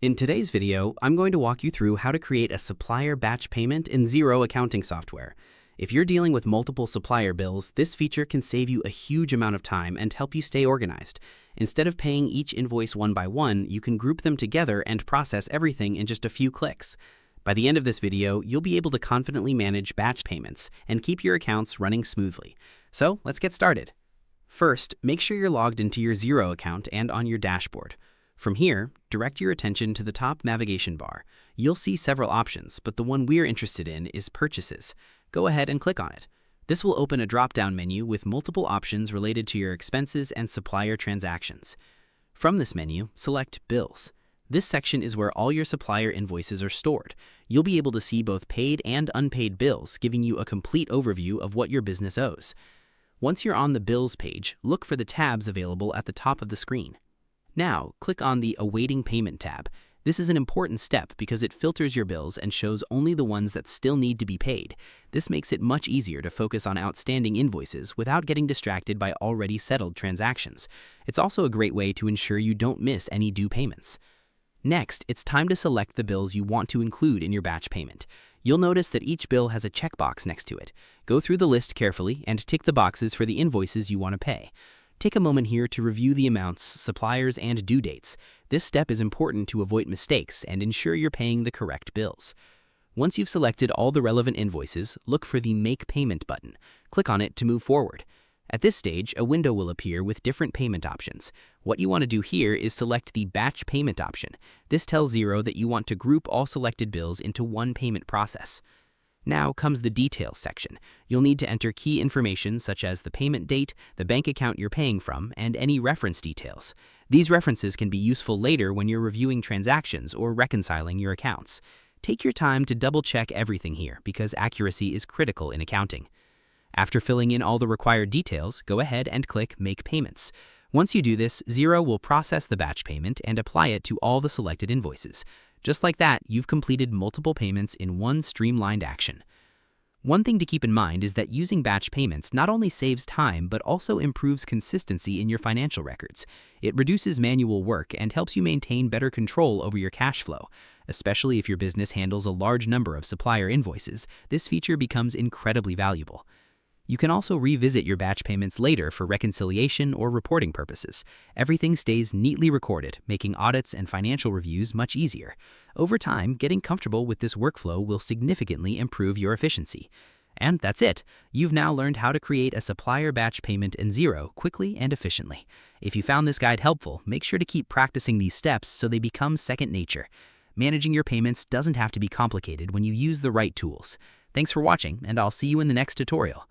In today's video, I'm going to walk you through how to create a supplier batch payment in Xero accounting software. If you're dealing with multiple supplier bills, this feature can save you a huge amount of time and help you stay organized. Instead of paying each invoice one by one, you can group them together and process everything in just a few clicks. By the end of this video, you'll be able to confidently manage batch payments and keep your accounts running smoothly. So let's get started. First, make sure you're logged into your Xero account and on your dashboard. From here, direct your attention to the top navigation bar. You'll see several options, but the one we're interested in is Purchases. Go ahead and click on it. This will open a drop-down menu with multiple options related to your expenses and supplier transactions. From this menu, select Bills. This section is where all your supplier invoices are stored. You'll be able to see both paid and unpaid bills, giving you a complete overview of what your business owes. Once you're on the Bills page, look for the tabs available at the top of the screen. Now, click on the Awaiting Payment tab. This is an important step because it filters your bills and shows only the ones that still need to be paid. This makes it much easier to focus on outstanding invoices without getting distracted by already settled transactions. It's also a great way to ensure you don't miss any due payments. Next, it's time to select the bills you want to include in your batch payment. You'll notice that each bill has a checkbox next to it. Go through the list carefully and tick the boxes for the invoices you want to pay. Take a moment here to review the amounts, suppliers, and due dates. This step is important to avoid mistakes and ensure you're paying the correct bills. Once you've selected all the relevant invoices, look for the Make Payment button. Click on it to move forward. At this stage, a window will appear with different payment options. What you want to do here is select the Batch Payment option. This tells Xero that you want to group all selected bills into one payment process. Now comes the Details section. You'll need to enter key information such as the payment date, the bank account you're paying from, and any reference details. These references can be useful later when you're reviewing transactions or reconciling your accounts. Take your time to double-check everything here because accuracy is critical in accounting. After filling in all the required details, go ahead and click Make Payments. Once you do this, Xero will process the batch payment and apply it to all the selected invoices. Just like that, you've completed multiple payments in one streamlined action. One thing to keep in mind is that using batch payments not only saves time but also improves consistency in your financial records. It reduces manual work and helps you maintain better control over your cash flow. Especially if your business handles a large number of supplier invoices, this feature becomes incredibly valuable. You can also revisit your batch payments later for reconciliation or reporting purposes. Everything stays neatly recorded, making audits and financial reviews much easier. Over time, getting comfortable with this workflow will significantly improve your efficiency. And that's it. You've now learned how to create a supplier batch payment in Xero quickly and efficiently. If you found this guide helpful, make sure to keep practicing these steps so they become second nature. Managing your payments doesn't have to be complicated when you use the right tools. Thanks for watching, and I'll see you in the next tutorial.